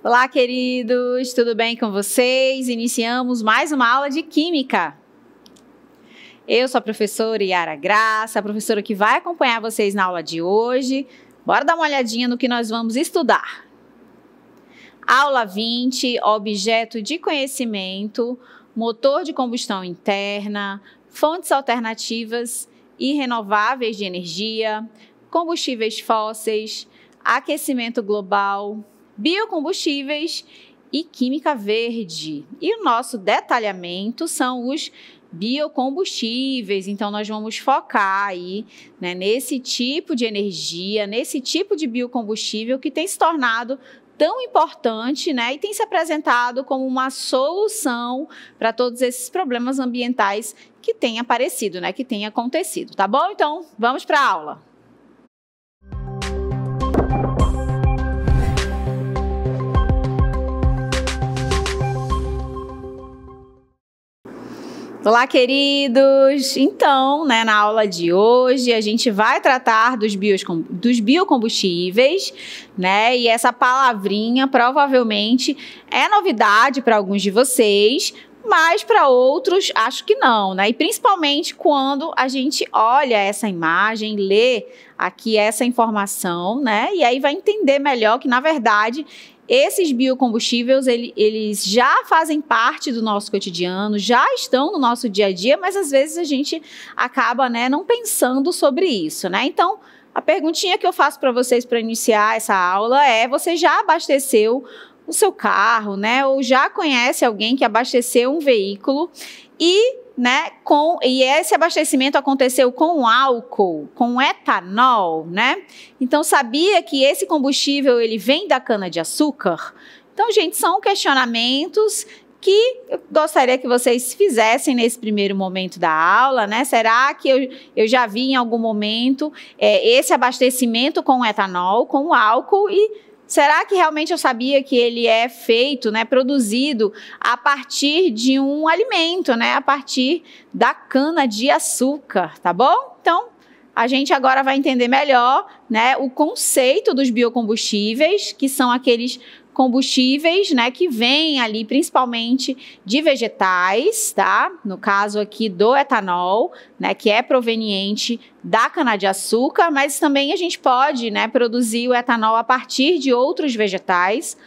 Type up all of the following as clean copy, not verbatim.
Olá, queridos, tudo bem com vocês? Iniciamos mais uma aula de Química. Eu sou a professora Yara Graça, a professora que vai acompanhar vocês na aula de hoje. Bora dar uma olhadinha no que nós vamos estudar. Aula 20, objeto de conhecimento, motor de combustão interna, fontes alternativas e renováveis de energia, combustíveis fósseis, aquecimento global, biocombustíveis e química verde. E o nosso detalhamento são os biocombustíveis. Então, nós vamos focar aí, nesse tipo de energia, nesse tipo de biocombustível que tem se tornado tão importante, e tem se apresentado como uma solução para todos esses problemas ambientais que têm aparecido, que têm acontecido, tá bom? Então, vamos para a aula. Olá, queridos! Então, na aula de hoje, a gente vai tratar dos biocombustíveis, E essa palavrinha provavelmente é novidade para alguns de vocês, mas para outros acho que não, E principalmente quando a gente olha essa imagem, lê aqui essa informação, E aí vai entender melhor que, na verdade, esses biocombustíveis, eles já fazem parte do nosso cotidiano, já estão no nosso dia a dia, mas às vezes a gente acaba, não pensando sobre isso, Então, a perguntinha que eu faço para vocês para iniciar essa aula é: você já abasteceu o seu carro, Ou já conhece alguém que abasteceu um veículo e esse abastecimento aconteceu com álcool, com etanol, Então, sabia que esse combustível ele vem da cana-de-açúcar? Então, gente, são questionamentos que eu gostaria que vocês fizessem nesse primeiro momento da aula, Será que eu já vi em algum momento esse abastecimento com etanol, com álcool e será que realmente eu sabia que ele é feito, produzido a partir de um alimento, a partir da cana-de-açúcar, tá bom? Então, a gente agora vai entender melhor, o conceito dos biocombustíveis, que são aqueles combustíveis, que vêm ali principalmente de vegetais, tá? No caso aqui do etanol, que é proveniente da cana-de-açúcar, mas também a gente pode, produzir o etanol a partir de outros vegetais.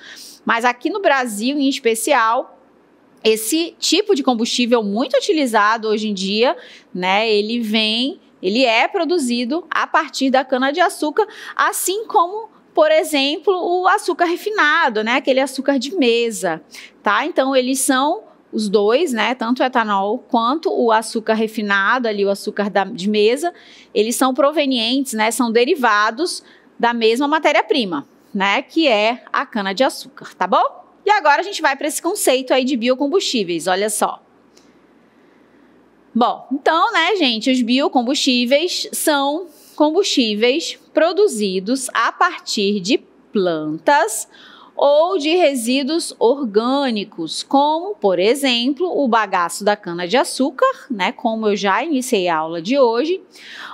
Mas aqui no Brasil, em especial, esse tipo de combustível muito utilizado hoje em dia, ele é produzido a partir da cana-de-açúcar, assim como, por exemplo, o açúcar refinado, aquele açúcar de mesa, tá? Então, eles são os dois, tanto o etanol quanto o açúcar refinado, ali o açúcar de mesa, eles são provenientes, são derivados da mesma matéria-prima, que é a cana-de-açúcar, tá bom? E agora a gente vai para esse conceito aí de biocombustíveis, olha só. Bom, então, gente, os biocombustíveis são combustíveis produzidos a partir de plantas ou de resíduos orgânicos, como, por exemplo, o bagaço da cana-de-açúcar, como eu já iniciei a aula de hoje,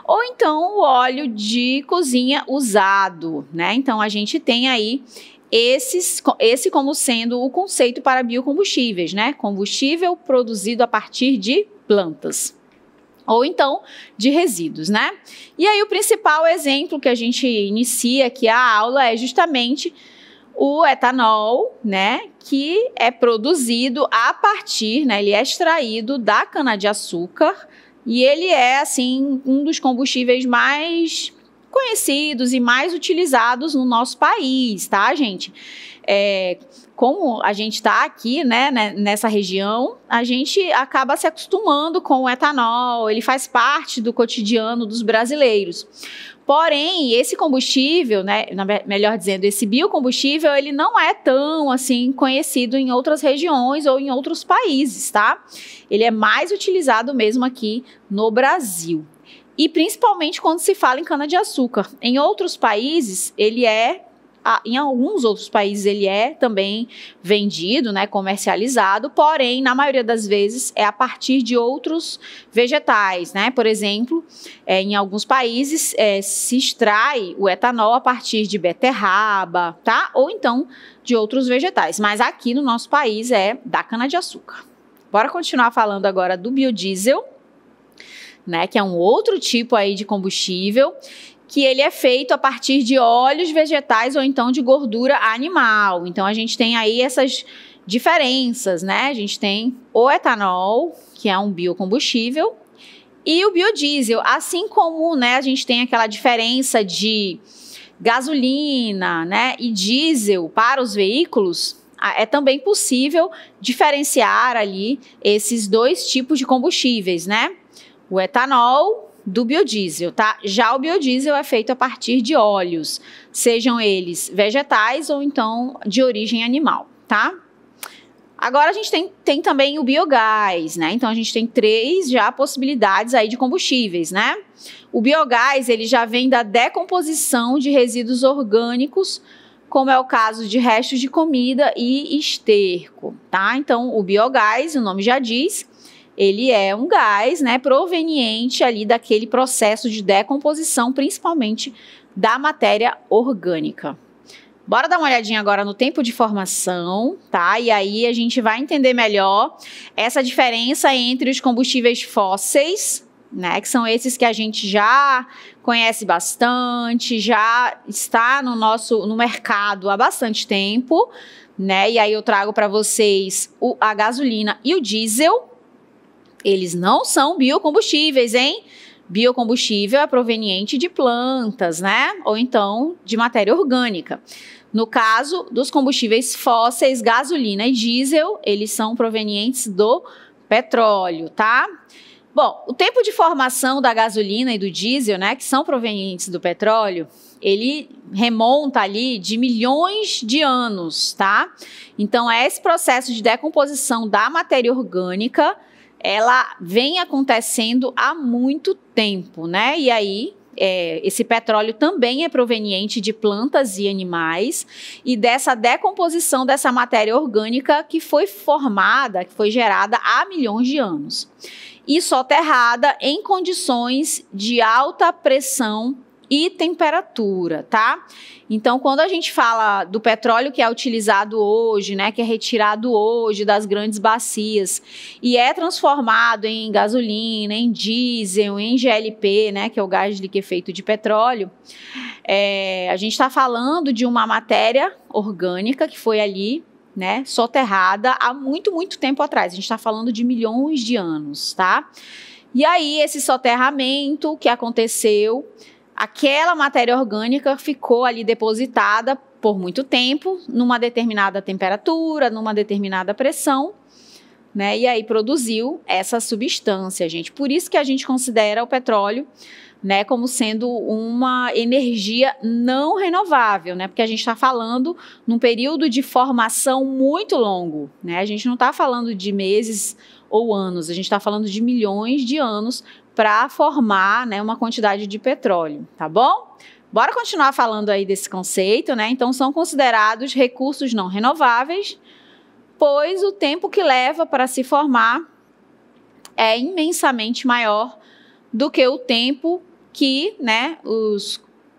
ou então o óleo de cozinha usado, Então, a gente tem aí esse como sendo o conceito para biocombustíveis, Combustível produzido a partir de plantas. Ou então de resíduos, E aí o principal exemplo que a gente inicia aqui a aula é justamente o etanol, que é produzido a partir, ele é extraído da cana-de-açúcar e ele é, assim, um dos combustíveis mais conhecidos e mais utilizados no nosso país, tá, gente? Como a gente está aqui, nessa região, a gente acaba se acostumando com o etanol, ele faz parte do cotidiano dos brasileiros. Porém, esse combustível, melhor dizendo, esse biocombustível, ele não é tão, assim, conhecido em outras regiões ou em outros países, tá? Ele é mais utilizado mesmo aqui no Brasil. E principalmente quando se fala em cana-de-açúcar. Em outros países, ele é em alguns outros países ele é também vendido, né, comercializado, porém, na maioria das vezes, é a partir de outros vegetais, né? Por exemplo, em alguns países se extrai o etanol a partir de beterraba, tá? Ou então de outros vegetais, mas aqui no nosso país é da cana-de-açúcar. Bora continuar falando agora do biodiesel, né, que é um outro tipo aí de combustível, que ele é feito a partir de óleos vegetais ou então de gordura animal. Então, a gente tem aí essas diferenças, né? A gente tem o etanol, que é um biocombustível, e o biodiesel, assim como, né, a gente tem aquela diferença de gasolina, né, e diesel para os veículos, é também possível diferenciar ali esses dois tipos de combustíveis, né? O etanol do biodiesel, tá? Já o biodiesel é feito a partir de óleos, sejam eles vegetais ou então de origem animal, tá? Agora a gente tem também o biogás, né? Então a gente tem 3 já possibilidades aí de combustíveis, né? O biogás, ele já vem da decomposição de resíduos orgânicos, como é o caso de restos de comida e esterco, tá? Então o biogás, o nome já diz, ele é um gás, né, proveniente ali daquele processo de decomposição, principalmente da matéria orgânica. Bora dar uma olhadinha agora no tempo de formação, tá? E aí a gente vai entender melhor essa diferença entre os combustíveis fósseis, né, que são esses que a gente já conhece bastante, já está no mercado há bastante tempo, né? E aí eu trago para vocês a gasolina e o diesel. Eles não são biocombustíveis, hein? Biocombustível é proveniente de plantas, né? Ou então de matéria orgânica. No caso dos combustíveis fósseis, gasolina e diesel, eles são provenientes do petróleo, tá? Bom, o tempo de formação da gasolina e do diesel, né, que são provenientes do petróleo, ele remonta ali de milhões de anos, tá? Então, esse processo de decomposição da matéria orgânica, ela vem acontecendo há muito tempo, né? E aí, esse petróleo também é proveniente de plantas e animais e dessa decomposição dessa matéria orgânica que foi formada, que foi gerada há milhões de anos. E soterrada em condições de alta pressão e temperatura, tá? Então, quando a gente fala do petróleo que é utilizado hoje, né, que é retirado hoje das grandes bacias e é transformado em gasolina, em diesel, em GLP, né, que é o gás de liquefeito de petróleo, a gente está falando de uma matéria orgânica que foi ali, né, soterrada há muito, muito tempo atrás. A gente está falando de milhões de anos, tá? E aí, esse soterramento que aconteceu, aquela matéria orgânica ficou ali depositada por muito tempo, numa determinada temperatura, numa determinada pressão, né? E aí produziu essa substância, gente. Por isso que a gente considera o petróleo, né, como sendo uma energia não renovável, né? Porque a gente está falando num período de formação muito longo, né? A gente não está falando de meses ou anos, a gente está falando de milhões de anos para formar, né, uma quantidade de petróleo, tá bom? Bora continuar falando aí desse conceito, né? Então, são considerados recursos não renováveis, pois o tempo que leva para se formar é imensamente maior do que o tempo que, né,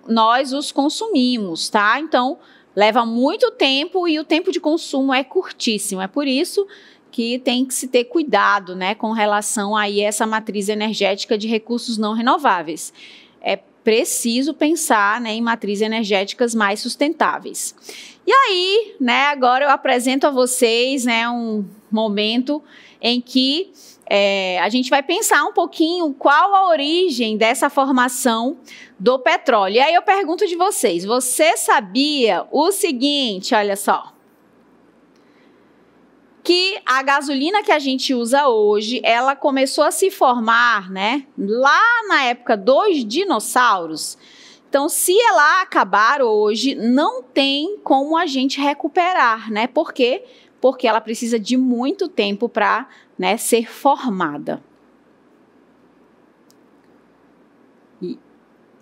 nós os consumimos, tá? Então, leva muito tempo e o tempo de consumo é curtíssimo. É por isso que tem que se ter cuidado, né, com relação a essa matriz energética de recursos não renováveis. É preciso pensar, né, em matrizes energéticas mais sustentáveis. E aí, né, agora eu apresento a vocês, né, um momento em que a gente vai pensar um pouquinho qual a origem dessa formação do petróleo. E aí eu pergunto de vocês, você sabia o seguinte, olha só, que a gasolina que a gente usa hoje, ela começou a se formar, né, lá na época dos dinossauros. Então, se ela acabar hoje, não tem como a gente recuperar, né? Por quê? Porque ela precisa de muito tempo para, né, ser formada.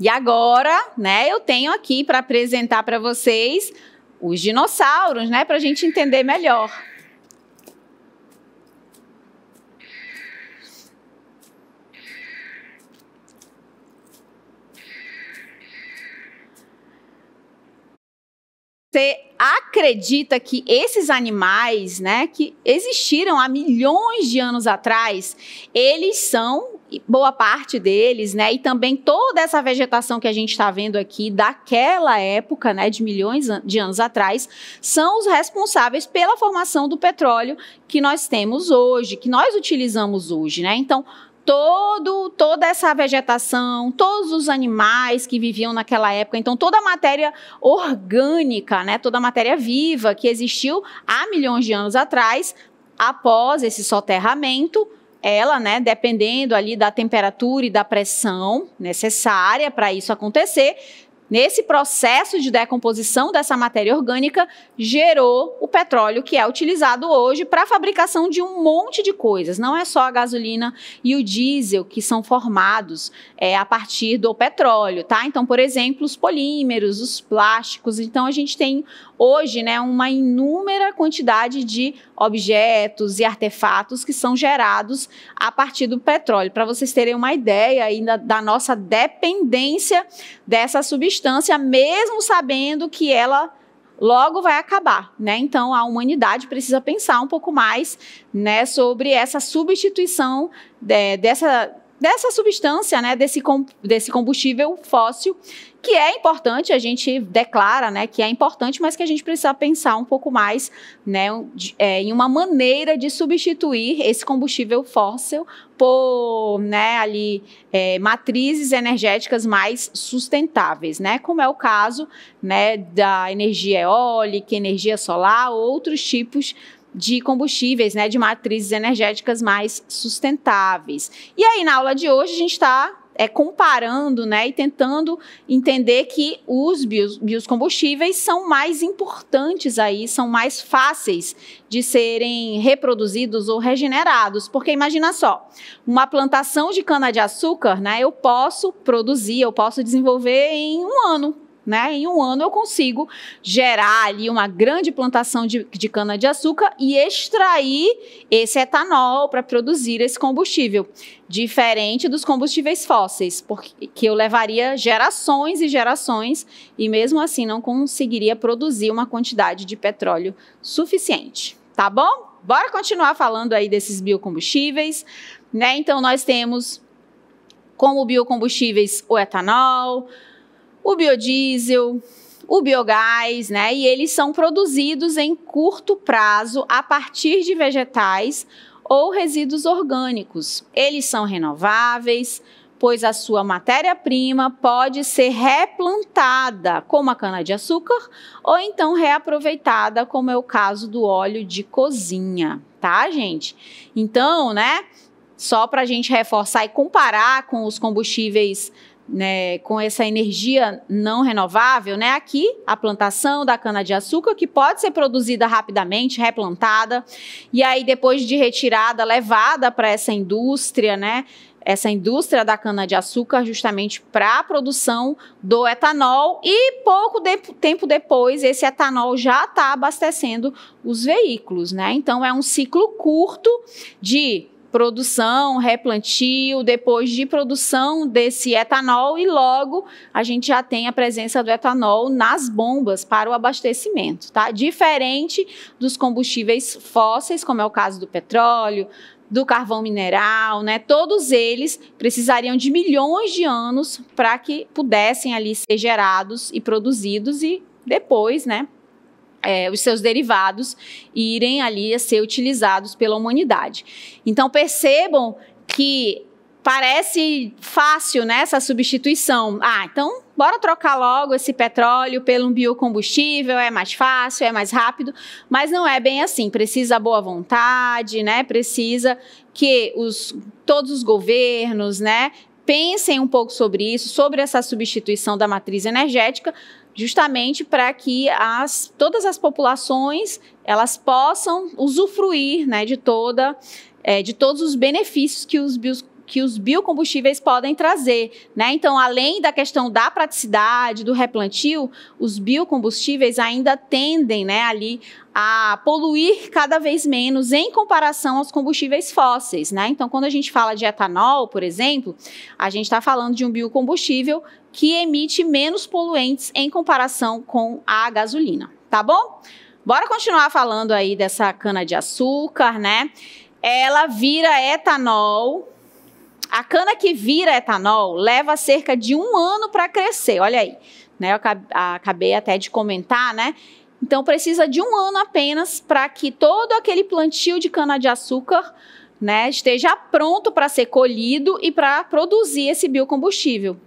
E agora, né, eu tenho aqui para apresentar para vocês os dinossauros, né, para a gente entender melhor. Você acredita que esses animais, né, que existiram há milhões de anos atrás, eles são, boa parte deles, né, e também toda essa vegetação que a gente está vendo aqui daquela época, né, de milhões de anos atrás, são os responsáveis pela formação do petróleo que nós temos hoje, que nós utilizamos hoje, né? Então, toda essa vegetação, todos os animais que viviam naquela época, então toda a matéria orgânica, né, toda a matéria viva que existiu há milhões de anos atrás, após esse soterramento, ela, né, dependendo ali da temperatura e da pressão necessária para isso acontecer, nesse processo de decomposição dessa matéria orgânica, gerou o petróleo que é utilizado hoje para a fabricação de um monte de coisas. Não é só a gasolina e o diesel que são formados a partir do petróleo, tá? Então, por exemplo, os polímeros, os plásticos. Então, a gente tem hoje, né, uma inúmera quantidade de objetos e artefatos que são gerados a partir do petróleo. Para vocês terem uma ideia ainda da nossa dependência dessa substância, mesmo sabendo que ela logo vai acabar, né? Então, a humanidade precisa pensar um pouco mais, né, sobre essa substituição dessa substância, né, desse combustível fóssil, que é importante, a gente declara, né, que é importante, mas que a gente precisa pensar um pouco mais, né, em uma maneira de substituir esse combustível fóssil por, né, ali, matrizes energéticas mais sustentáveis, né, como é o caso, né, da energia eólica, energia solar, outros tipos de combustíveis, né, de matrizes energéticas mais sustentáveis. E aí, na aula de hoje, a gente está comparando, né, e tentando entender que os biocombustíveis são mais importantes aí, são mais fáceis de serem reproduzidos ou regenerados, porque imagina só, uma plantação de cana-de-açúcar, né, eu posso produzir, eu posso desenvolver em um ano, né? Em um ano eu consigo gerar ali uma grande plantação de cana-de-açúcar e extrair esse etanol para produzir esse combustível, diferente dos combustíveis fósseis, porque eu levaria gerações e gerações e mesmo assim não conseguiria produzir uma quantidade de petróleo suficiente, tá bom? Bora continuar falando aí desses biocombustíveis, né? Então nós temos como biocombustíveis o etanol, o biodiesel, o biogás, né? E eles são produzidos em curto prazo a partir de vegetais ou resíduos orgânicos. Eles são renováveis, pois a sua matéria-prima pode ser replantada, como a cana-de-açúcar, ou então reaproveitada, como é o caso do óleo de cozinha, tá, gente? Então, né, só para a gente reforçar e comparar com os combustíveis, né, com essa energia não renovável, né? Aqui a plantação da cana-de-açúcar, que pode ser produzida rapidamente, replantada, e aí depois de retirada, levada para essa indústria, né? Essa indústria da cana-de-açúcar justamente para a produção do etanol e pouco tempo depois esse etanol já está abastecendo os veículos, né? Então é um ciclo curto de produção, replantio, depois de produção desse etanol e logo a gente já tem a presença do etanol nas bombas para o abastecimento, tá? Diferente dos combustíveis fósseis, como é o caso do petróleo, do carvão mineral, né? Todos eles precisariam de milhões de anos para que pudessem ali ser gerados e produzidos e depois, né, os seus derivados irem ali a ser utilizados pela humanidade. Então percebam que parece fácil, né, essa substituição. Então bora trocar logo esse petróleo pelo um biocombustível, é mais fácil, é mais rápido, mas não é bem assim. Precisa boa vontade, né? Precisa que todos os governos, né, pensem um pouco sobre isso, sobre essa substituição da matriz energética, justamente para que todas as populações elas possam usufruir, né, de todos os benefícios que os que os biocombustíveis podem trazer, né? Então, além da questão da praticidade, do replantio, os biocombustíveis ainda tendem, né, ali a poluir cada vez menos em comparação aos combustíveis fósseis, né? Então, quando a gente fala de etanol, por exemplo, a gente está falando de um biocombustível que emite menos poluentes em comparação com a gasolina, tá bom? Bora continuar falando aí dessa cana-de-açúcar, né? Ela vira etanol. A cana que vira etanol leva cerca de 1 ano para crescer, olha aí, né? Eu acabei até de comentar, né? Então precisa de 1 ano apenas para que todo aquele plantio de cana-de-açúcar, né, esteja pronto para ser colhido e para produzir esse biocombustível.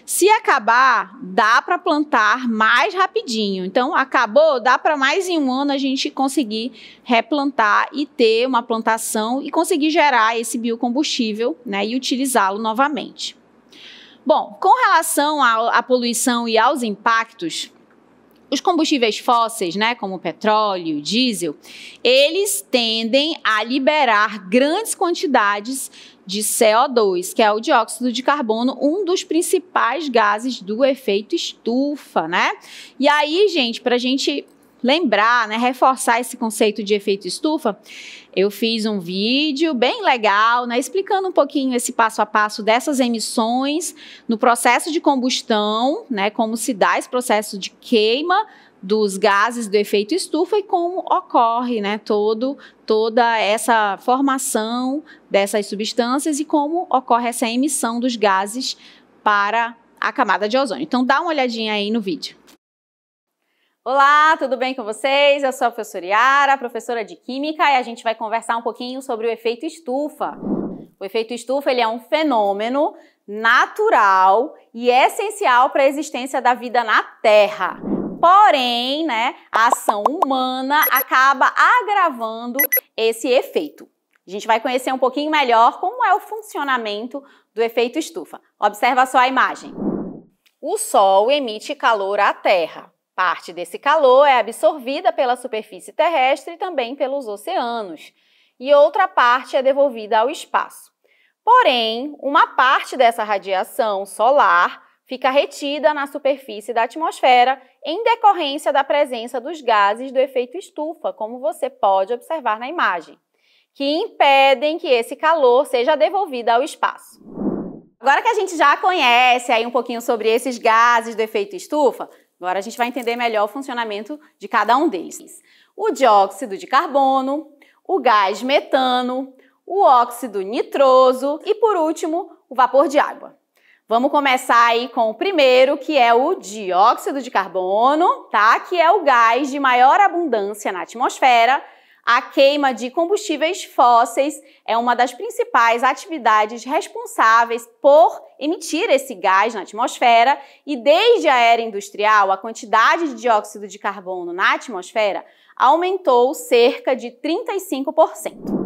Se acabar, dá para plantar mais rapidinho. Então, acabou, dá para mais em 1 ano a gente conseguir replantar e ter uma plantação e conseguir gerar esse biocombustível, né, e utilizá-lo novamente. Bom, com relação à poluição e aos impactos, os combustíveis fósseis, né, como o petróleo, o diesel, eles tendem a liberar grandes quantidades de CO2, que é o dióxido de carbono, um dos principais gases do efeito estufa, né? E aí, gente, para a gente lembrar, né, reforçar esse conceito de efeito estufa, eu fiz um vídeo bem legal, né, explicando um pouquinho esse passo a passo dessas emissões no processo de combustão, né, como se dá esse processo de queima dos gases do efeito estufa e como ocorre, né, toda essa formação dessas substâncias e como ocorre essa emissão dos gases para a camada de ozônio. Então, dá uma olhadinha aí no vídeo. Olá, tudo bem com vocês? Eu sou a professora Yara, professora de Química, e a gente vai conversar um pouquinho sobre o efeito estufa. O efeito estufa, ele é um fenômeno natural e essencial para a existência da vida na Terra. Porém, né, a ação humana acaba agravando esse efeito. A gente vai conhecer um pouquinho melhor como é o funcionamento do efeito estufa. Observa só a imagem. O Sol emite calor à Terra. Parte desse calor é absorvida pela superfície terrestre e também pelos oceanos. E outra parte é devolvida ao espaço. Porém, uma parte dessa radiação solar fica retida na superfície da atmosfera em decorrência da presença dos gases do efeito estufa, como você pode observar na imagem, que impedem que esse calor seja devolvido ao espaço. Agora que a gente já conhece aí um pouquinho sobre esses gases do efeito estufa, agora a gente vai entender melhor o funcionamento de cada um deles. O dióxido de carbono, o gás metano, o óxido nitroso e, por último, o vapor de água. Vamos começar aí com o primeiro, que é o dióxido de carbono, tá? Que é o gás de maior abundância na atmosfera. A queima de combustíveis fósseis é uma das principais atividades responsáveis por emitir esse gás na atmosfera, e desde a era industrial, a quantidade de dióxido de carbono na atmosfera aumentou cerca de 35%.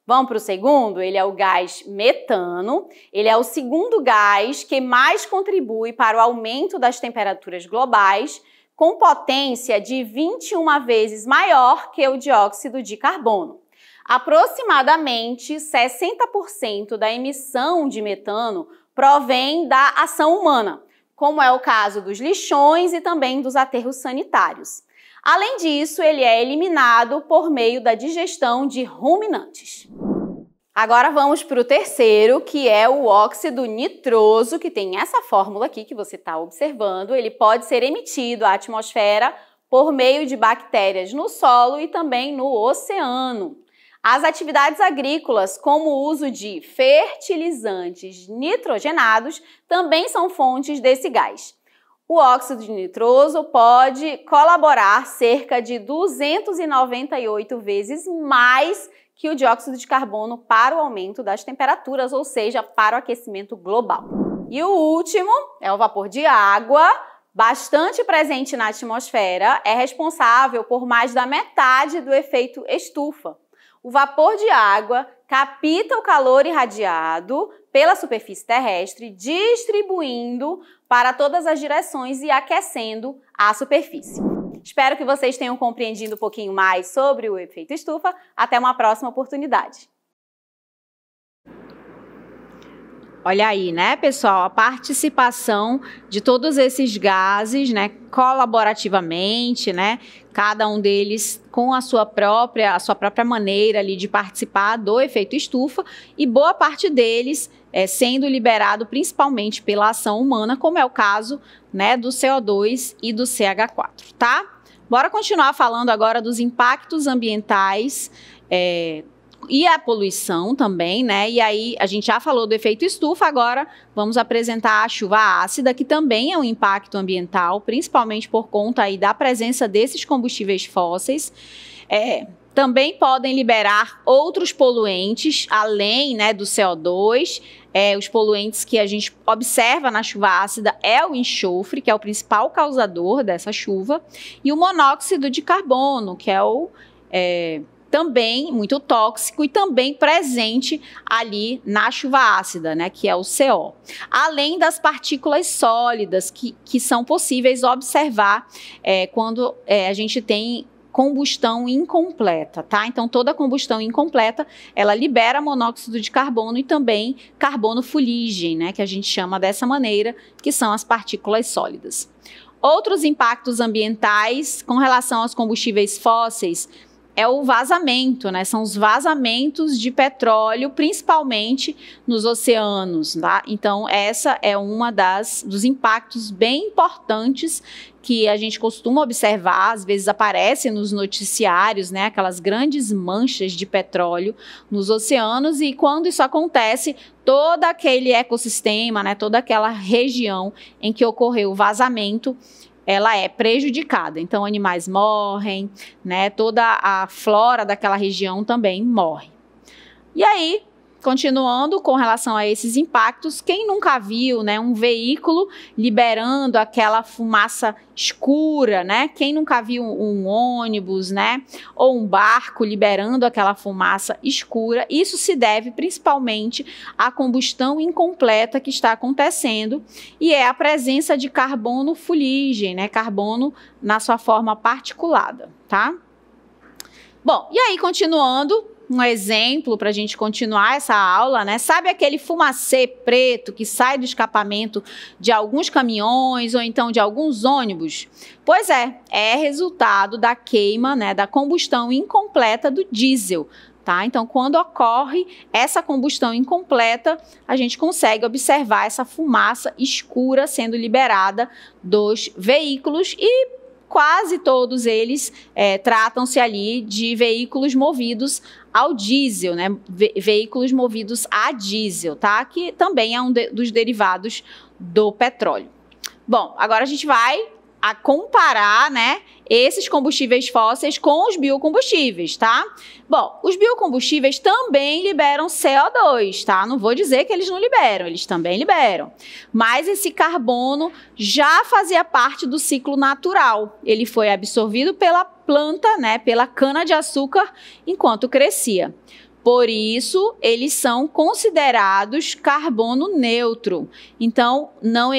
Vamos para o segundo, ele é o gás metano. Ele é o segundo gás que mais contribui para o aumento das temperaturas globais, com potência de 21 vezes maior que o dióxido de carbono. Aproximadamente 60% da emissão de metano provém da ação humana, como é o caso dos lixões e também dos aterros sanitários. Além disso, ele é eliminado por meio da digestão de ruminantes. Agora vamos para o terceiro, que é o óxido nitroso, que tem essa fórmula aqui que você está observando. Ele pode ser emitido à atmosfera por meio de bactérias no solo e também no oceano. As atividades agrícolas, como o uso de fertilizantes nitrogenados, também são fontes desse gás. O óxido nitroso pode colaborar cerca de 298 vezes mais que o dióxido de carbono para o aumento das temperaturas, ou seja, para o aquecimento global. E o último é o vapor de água, bastante presente na atmosfera, é responsável por mais da metade do efeito estufa. O vapor de água capta o calor irradiado pela superfície terrestre, distribuindo para todas as direções e aquecendo a superfície. Espero que vocês tenham compreendido um pouquinho mais sobre o efeito estufa. Até uma próxima oportunidade. Olha aí, né, pessoal, a participação de todos esses gases, né, colaborativamente, né, cada um deles com a sua própria maneira ali de participar do efeito estufa, e boa parte deles sendo liberado principalmente pela ação humana, como é o caso, né, do CO2 e do CH4, tá? Bora continuar falando agora dos impactos ambientais, e a poluição também, né? E aí a gente já falou do efeito estufa, agora vamos apresentar a chuva ácida, que também é um impacto ambiental, principalmente por conta aí da presença desses combustíveis fósseis. Também podem liberar outros poluentes, além, né, do CO2. Os poluentes que a gente observa na chuva ácida é o enxofre, que é o principal causador dessa chuva, e o monóxido de carbono, que é o também muito tóxico e também presente ali na chuva ácida, né, que é o CO. Além das partículas sólidas que são possíveis observar quando a gente tem combustão incompleta, tá? Então, toda combustão incompleta, ela libera monóxido de carbono e também carbono fuligem, né, que a gente chama dessa maneira, que são as partículas sólidas. Outros impactos ambientais com relação aos combustíveis fósseis é o vazamento, né? São os vazamentos de petróleo, principalmente nos oceanos, tá? Então, essa é uma dos impactos bem importantes que a gente costuma observar, às vezes aparece nos noticiários, né? Aquelas grandes manchas de petróleo nos oceanos, e quando isso acontece, todo aquele ecossistema, né? Toda aquela região em que ocorreu o vazamento, ela é prejudicada. Então, animais morrem, né? Toda a flora daquela região também morre. E aí, continuando com relação a esses impactos, quem nunca viu, né, um veículo liberando aquela fumaça escura, né? Quem nunca viu um ônibus, né, ou um barco liberando aquela fumaça escura? Isso se deve principalmente à combustão incompleta que está acontecendo, e é a presença de carbono fuligem, né, carbono na sua forma particulada, tá? Bom, e aí continuando, um exemplo para a gente continuar essa aula, né? Sabe aquele fumacê preto que sai do escapamento de alguns caminhões ou então de alguns ônibus? Pois é resultado da queima, né, da combustão incompleta do diesel, tá? Então, quando ocorre essa combustão incompleta, a gente consegue observar essa fumaça escura sendo liberada dos veículos, e quase todos eles tratam-se ali de veículos movidos ao diesel, né? Veículos movidos a diesel, tá? Que também é um dos derivados do petróleo. Bom, agora a gente vai comparar, né, esses combustíveis fósseis com os biocombustíveis, tá? Bom, os biocombustíveis também liberam CO2, tá? Não vou dizer que eles não liberam, eles também liberam. Mas esse carbono já fazia parte do ciclo natural. Ele foi absorvido pela planta, né, pela cana-de-açúcar, enquanto crescia. Por isso, eles são considerados carbono neutro. Então, não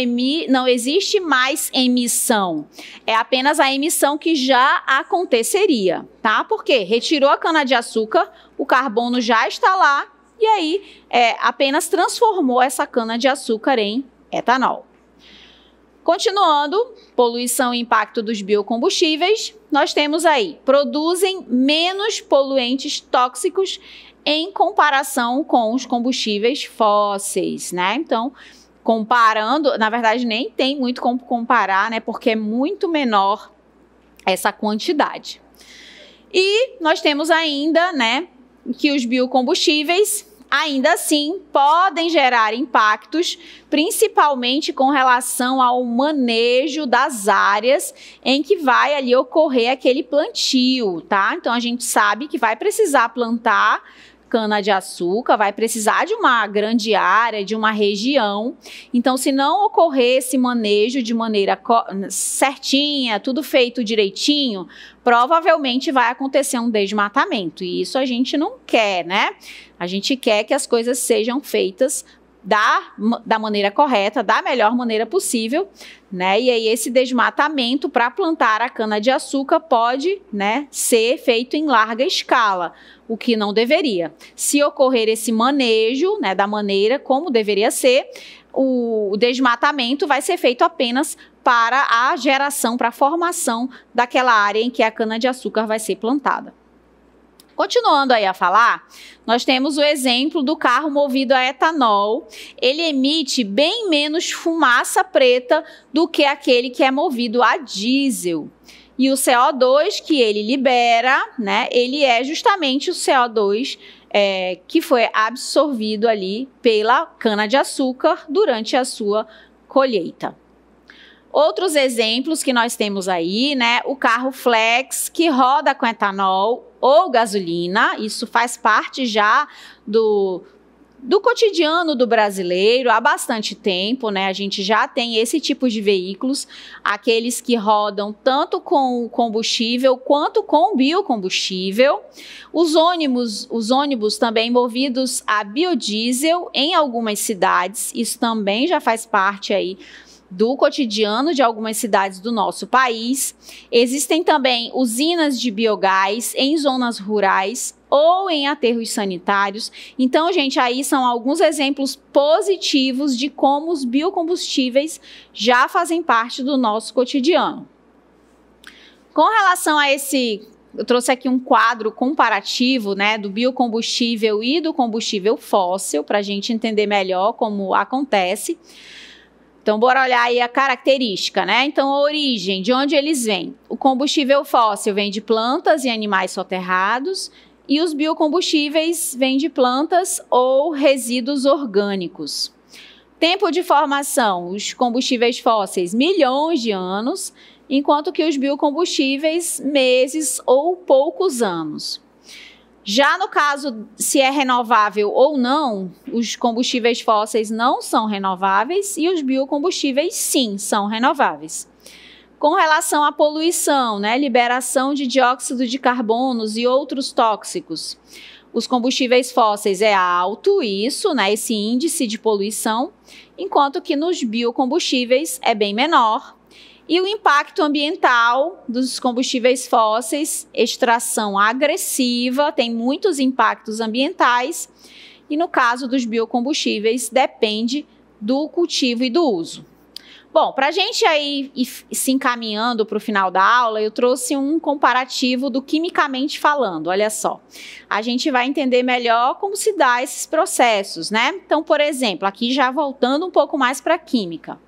existe mais emissão. É apenas a emissão que já aconteceria, tá? Porque retirou a cana-de-açúcar, o carbono já está lá, e aí apenas transformou essa cana-de-açúcar em etanol. Continuando, poluição e impacto dos biocombustíveis, nós temos aí, produzem menos poluentes tóxicos em comparação com os combustíveis fósseis, né? Então, comparando, na verdade nem tem muito como comparar, né? Porque é muito menor essa quantidade. E nós temos ainda, né, que os biocombustíveis ainda assim podem gerar impactos, principalmente com relação ao manejo das áreas em que vai ali ocorrer aquele plantio, tá? Então a gente sabe que vai precisar plantar cana-de-açúcar, vai precisar de uma grande área, de uma região. Então, se não ocorrer esse manejo de maneira certinha, tudo feito direitinho, provavelmente vai acontecer um desmatamento. E isso a gente não quer, né? A gente quer que as coisas sejam feitas da maneira correta, da melhor maneira possível, né? E aí esse desmatamento para plantar a cana-de-açúcar pode, né, ser feito em larga escala, o que não deveria. Se ocorrer esse manejo, né, da maneira como deveria ser, o desmatamento vai ser feito apenas para a geração, para a formação daquela área em que a cana-de-açúcar vai ser plantada. Continuando aí a falar, nós temos o exemplo do carro movido a etanol. Ele emite bem menos fumaça preta do que aquele que é movido a diesel. E o CO2 que ele libera, né, ele é justamente o CO2 que foi absorvido ali pela cana-de-açúcar durante a sua colheita. Outros exemplos que nós temos aí, né, o carro flex que roda com etanol ou gasolina, isso faz parte já do cotidiano do brasileiro há bastante tempo, né? A gente já tem esse tipo de veículos, aqueles que rodam tanto com combustível quanto com biocombustível. Os ônibus também movidos a biodiesel em algumas cidades, isso também já faz parte aí do cotidiano de algumas cidades do nosso país. Existem também usinas de biogás em zonas rurais ou em aterros sanitários. Então, gente, aí são alguns exemplos positivos de como os biocombustíveis já fazem parte do nosso cotidiano. Com relação a eu trouxe aqui um quadro comparativo, né, do biocombustível e do combustível fóssil, para a gente entender melhor como acontece. Então, bora olhar aí a característica, né? Então, a origem, de onde eles vêm? O combustível fóssil vem de plantas e animais soterrados e os biocombustíveis vêm de plantas ou resíduos orgânicos. Tempo de formação, os combustíveis fósseis, milhões de anos, enquanto que os biocombustíveis, meses ou poucos anos. Já no caso, se é renovável ou não, os combustíveis fósseis não são renováveis e os biocombustíveis, sim, são renováveis. Com relação à poluição, né, liberação de dióxido de carbono e outros tóxicos, os combustíveis fósseis é alto, isso, né, esse índice de poluição, enquanto que nos biocombustíveis é bem menor. E o impacto ambiental dos combustíveis fósseis, extração agressiva, tem muitos impactos ambientais. E no caso dos biocombustíveis, depende do cultivo e do uso. Bom, para a gente aí ir se encaminhando para o final da aula, eu trouxe um comparativo do quimicamente falando, olha só. A gente vai entender melhor como se dá esses processos, né? Então, por exemplo, aqui já voltando um pouco mais para a química.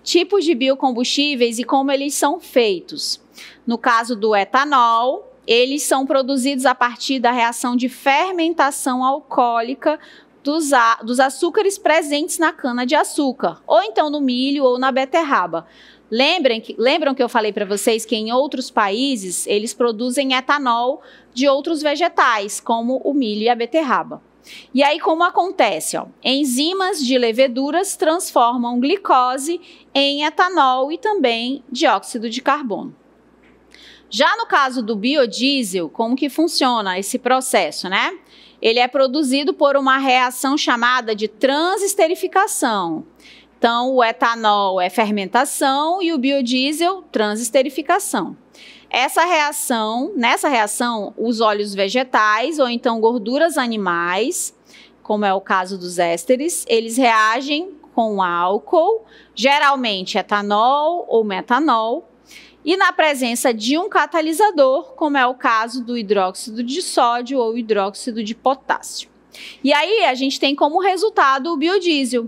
Tipos de biocombustíveis e como eles são feitos. No caso do etanol, eles são produzidos a partir da reação de fermentação alcoólica dos açúcares presentes na cana-de-açúcar, ou então no milho ou na beterraba. Lembram que eu falei para vocês que em outros países eles produzem etanol de outros vegetais, como o milho e a beterraba. E aí como acontece? Ó, enzimas de leveduras transformam glicose em etanol e também dióxido de carbono. Já no caso do biodiesel, como que funciona esse processo, né? Ele é produzido por uma reação chamada de transesterificação. Então, o etanol é fermentação e o biodiesel, transesterificação. Nessa reação, os óleos vegetais ou então gorduras animais, como é o caso dos ésteres, eles reagem com álcool, geralmente etanol ou metanol, e na presença de um catalisador, como é o caso do hidróxido de sódio ou hidróxido de potássio. E aí a gente tem como resultado o biodiesel.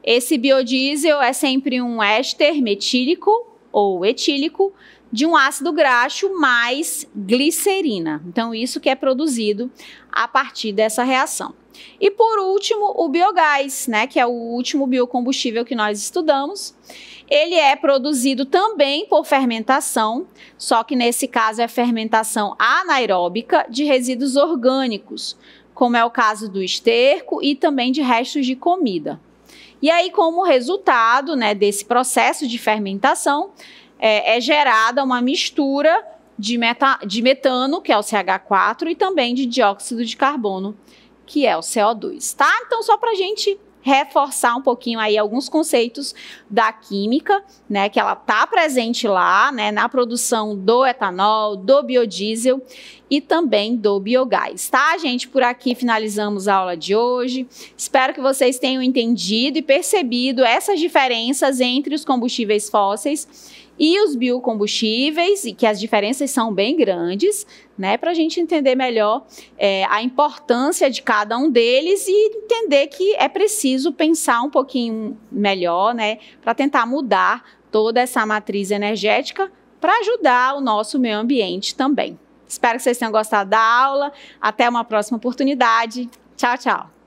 Esse biodiesel é sempre um éster metílico ou etílico de um ácido graxo mais glicerina. Então, isso que é produzido a partir dessa reação. E por último, o biogás, né, que é o último biocombustível que nós estudamos. Ele é produzido também por fermentação, só que nesse caso é fermentação anaeróbica de resíduos orgânicos, como é o caso do esterco e também de restos de comida. E aí, como resultado, né, desse processo de fermentação, é gerada uma mistura de metano, que é o CH4, e também de dióxido de carbono, que é o CO2, tá? Então, só para a gente reforçar um pouquinho aí alguns conceitos da química, né, que ela está presente lá, né, na produção do etanol, do biodiesel e também do biogás, tá, gente? Por aqui finalizamos a aula de hoje. Espero que vocês tenham entendido e percebido essas diferenças entre os combustíveis fósseis e os biocombustíveis, e que as diferenças são bem grandes, né, para a gente entender melhor a importância de cada um deles e entender que é preciso pensar um pouquinho melhor, né, para tentar mudar toda essa matriz energética para ajudar o nosso meio ambiente também. Espero que vocês tenham gostado da aula. Até uma próxima oportunidade. Tchau, tchau.